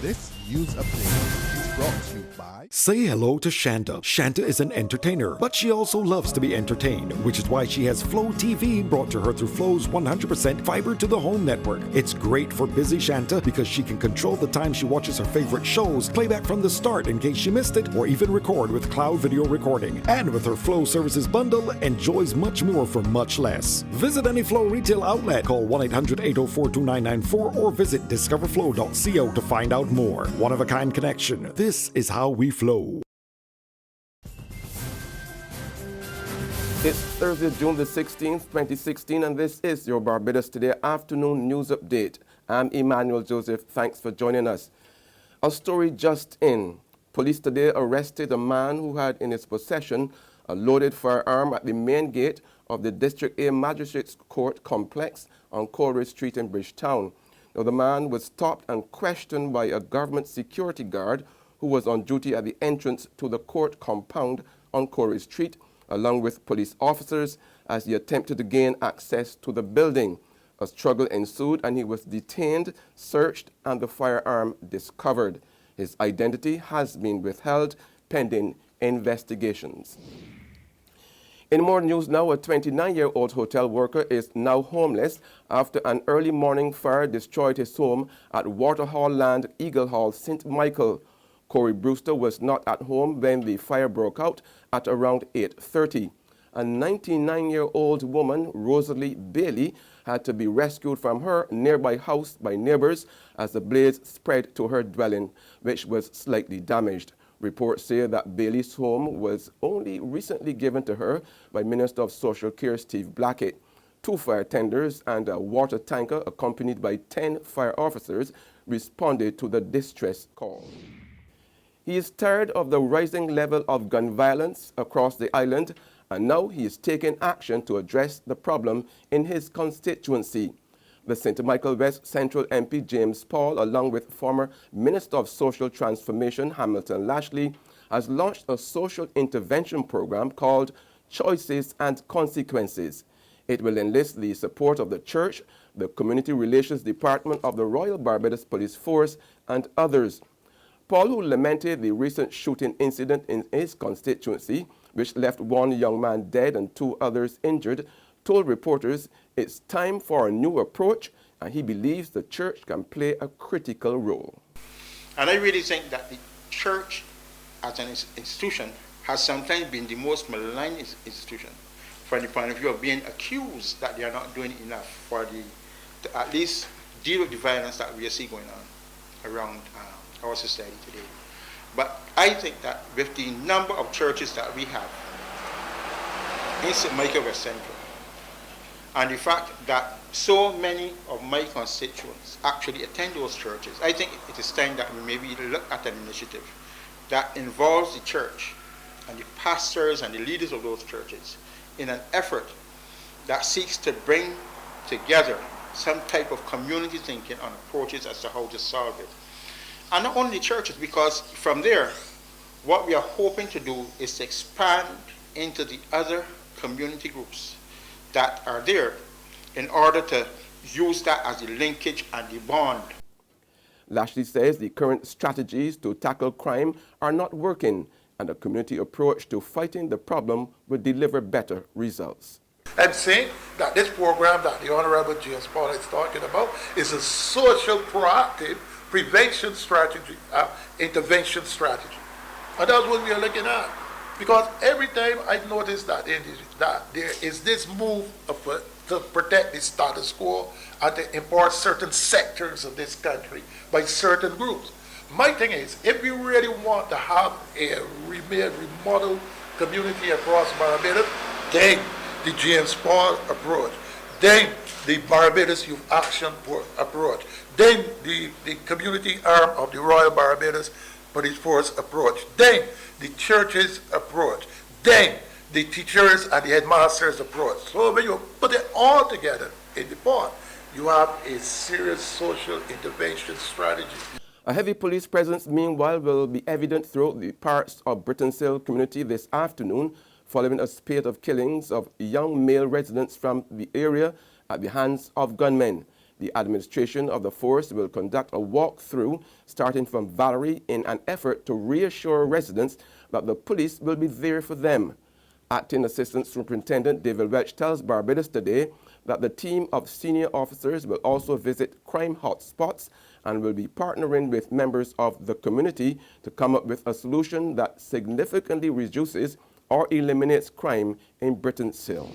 This news update is brought to you by... Say hello to Shanta. Shanta is an entertainer, but she also loves to be entertained, which is why she has Flo TV brought to her through Flo's 100% fiber to the home network. It's great for busy Shanta because she can control the time she watches her favorite shows, play back from the start in case she missed it, or even record with cloud video recording. And with her Flo services bundle, enjoys much more for much less. Visit any Flo retail outlet, call 1-800-804-2994, or visit discoverflow.co to find out more. One-of-a-kind connection. This is how we flow. It's Thursday, June the 16th, 2016, and this is your Barbados Today afternoon news update. I'm Emmanuel Joseph. Thanks for joining us. A story just in. Police today arrested a man who had in his possession a loaded firearm at the main gate of the District A Magistrates Court complex on Corey Street in Bridgetown. Now, the man was stopped and questioned by a government security guard who was on duty at the entrance to the court compound on Corey Street, along with police officers, as he attempted to gain access to the building. A struggle ensued and he was detained, searched, and the firearm discovered. His identity has been withheld pending investigations. In more news now, a 29-year-old hotel worker is now homeless after an early morning fire destroyed his home at Waterhall Land, Egale Hall, St. Michael. Corey Brewster was not at home when the fire broke out at around 8:30. A 99-year-old woman, Rosalie Bailey, had to be rescued from her nearby house by neighbors as the blaze spread to her dwelling, which was slightly damaged. Reports say that Bailey's home was only recently given to her by Minister of Social Care Steve Blackett. 2 fire tenders and a water tanker accompanied by 10 fire officers responded to the distress call. He is tired of the rising level of gun violence across the island, and now he is taking action to address the problem in his constituency. The St. Michael West Central MP James Paul, along with former Minister of Social Transformation Hamilton Lashley, has launched a social intervention program called Choices and Consequences. It will enlist the support of the church, the Community Relations Department of the Royal Barbados Police Force, and others. Paul, who lamented the recent shooting incident in his constituency, which left 1 young man dead and 2 others injured, told reporters it's time for a new approach, and he believes the church can play a critical role. And I really think that the church as an institution has sometimes been the most maligned institution from the point of view of being accused that they are not doing enough to at least deal with the violence that we see going on around our society today. But I think that with the number of churches that we have in St. Michael West Central, and the fact that so many of my constituents actually attend those churches, I think it is time that we maybe look at an initiative that involves the church and the pastors and the leaders of those churches in an effort that seeks to bring together some type of community thinking on approaches as to how to solve it. And not only churches, because from there, what we are hoping to do is to expand into the other community groups that are there in order to use that as the linkage and the bond. Lashley says the current strategies to tackle crime are not working, and a community approach to fighting the problem will deliver better results. I'm saying that this program that the Honorable James Paul is talking about is a social proactive prevention strategy, intervention strategy. And that's what we are looking at. Because every time I notice that there is this move to protect the status quo and to import certain sectors of this country by certain groups. My thing is, if we really want to have a remodeled community across Barbados, then the James Paul approach, then the Barbados Youth Action approach, then the community arm of the Royal Barbados Police Force approach, then the churches approach, then the teachers and the headmasters approach. So when you put it all together in the pot, you have a serious social intervention strategy. A heavy police presence, meanwhile, will be evident throughout the parts of Brittons Hill community this afternoon, following a spate of killings of young male residents from the area at the hands of gunmen. The administration of the force will conduct a walkthrough starting from Valerie in an effort to reassure residents that the police will be there for them. Acting Assistant Superintendent David Welch tells Barbados Today that the team of senior officers will also visit crime hotspots and will be partnering with members of the community to come up with a solution that significantly reduces or eliminates crime in Brittons Hill.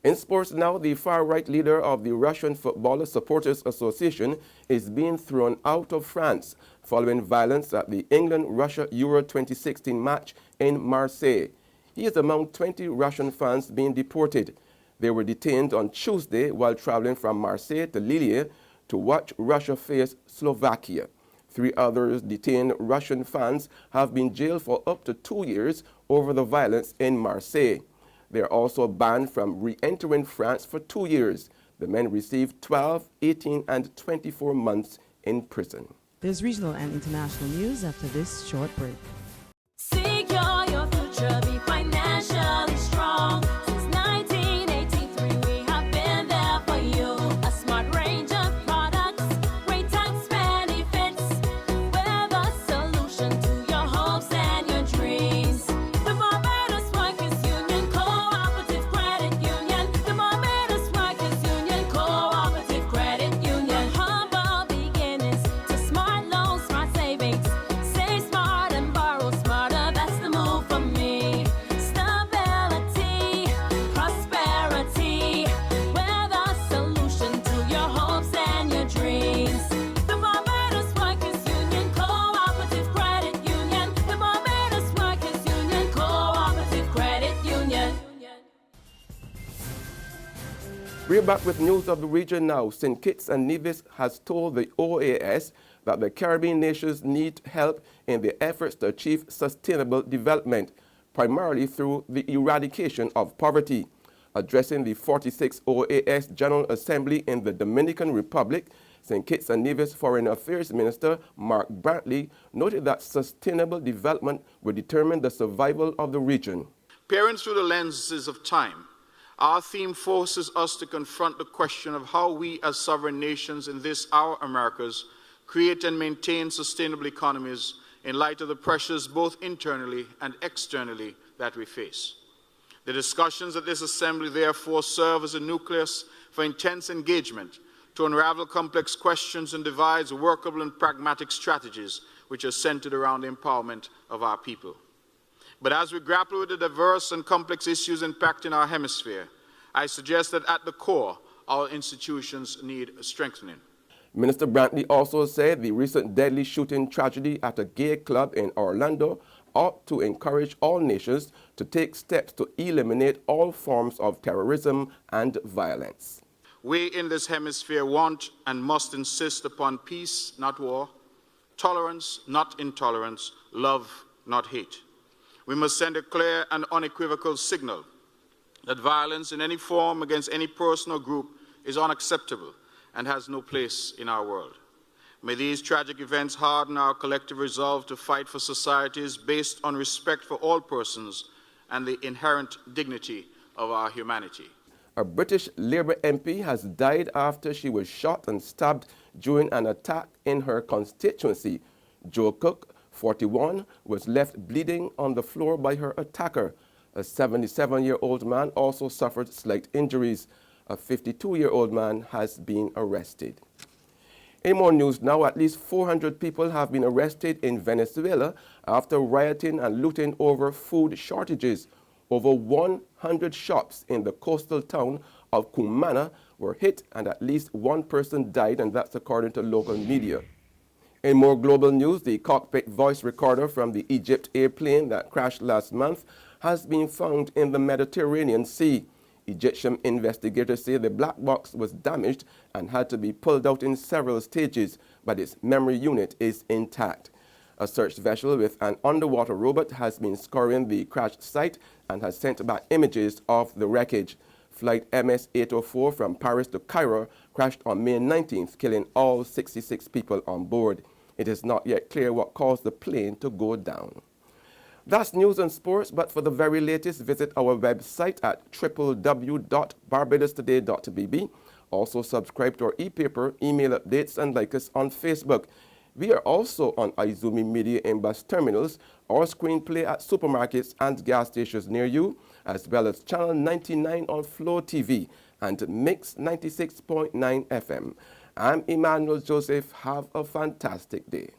In sports now, the far-right leader of the Russian Footballer Supporters Association is being thrown out of France following violence at the England-Russia Euro 2016 match in Marseille. He is among 20 Russian fans being deported. They were detained on Tuesday while traveling from Marseille to Lille to watch Russia face Slovakia. 3 others detained Russian fans have been jailed for up to 2 years over the violence in Marseille. They are also banned from re-entering France for 2 years. The men received 12, 18, and 24 months in prison. There's regional and international news after this short break. Secure your future, be financially strong. Since 1983, we have been there for you. A smart range of products, great tax benefits. We're the solution to your hopes and your dreams. The Barbados Workers Union Cooperative Credit Union. The Barbados Workers Union Cooperative Credit Union. Humble beginnings to smart loans, smart savings. Save smart and borrow smarter. That's the move for me. Stability, prosperity. We're the solution to your hopes and your dreams. The Barbados Workers Union Cooperative Credit Union. The Barbados Workers Union Cooperative Credit Union. We're back with news of the region now. St. Kitts and Nevis has told the OAS that the Caribbean nations need help in their efforts to achieve sustainable development, primarily through the eradication of poverty. Addressing the 46th OAS General Assembly in the Dominican Republic, St. Kitts and Nevis Foreign Affairs Minister Mark Brantley noted that sustainable development will determine the survival of the region. Peering through the lenses of time, our theme forces us to confront the question of how we as sovereign nations in this, our Americas, create and maintain sustainable economies in light of the pressures both internally and externally that we face. The discussions at this assembly therefore serve as a nucleus for intense engagement to unravel complex questions and devise workable and pragmatic strategies which are centered around the empowerment of our people. But as we grapple with the diverse and complex issues impacting our hemisphere, I suggest that at the core, our institutions need strengthening. Minister Brantley also said the recent deadly shooting tragedy at a gay club in Orlando ought to encourage all nations to take steps to eliminate all forms of terrorism and violence. We in this hemisphere want and must insist upon peace, not war, tolerance, not intolerance, love, not hate. We must send a clear and unequivocal signal that violence in any form against any person or group is unacceptable and has no place in our world. May these tragic events harden our collective resolve to fight for societies based on respect for all persons and the inherent dignity of our humanity. A British Labour MP has died after she was shot and stabbed during an attack in her constituency. Jo Cook, 41, was left bleeding on the floor by her attacker. A 77-year-old man also suffered slight injuries. A 52-year-old man has been arrested. In more news now, at least 400 people have been arrested in Venezuela after rioting and looting over food shortages. Over 100 shops in the coastal town of Cumana were hit and at least one person died, and that's according to local media. In more global news, the cockpit voice recorder from the Egypt airplane that crashed last month has been found in the Mediterranean Sea. Egyptian investigators say the black box was damaged and had to be pulled out in several stages, but its memory unit is intact. A search vessel with an underwater robot has been scouring the crash site and has sent back images of the wreckage. Flight MS-804 from Paris to Cairo crashed on May 19th, killing all 66 people on board. It is not yet clear what caused the plane to go down. That's news and sports, but for the very latest, visit our website at www.barbadostoday.bb. Also subscribe to our e-paper, email updates, and like us on Facebook. We are also on Izumi Media in bus terminals or screenplay at supermarkets and gas stations near you, as well as Channel 99 on Flo TV and Mix 96.9 FM. I'm Emmanuel Joseph. Have a fantastic day.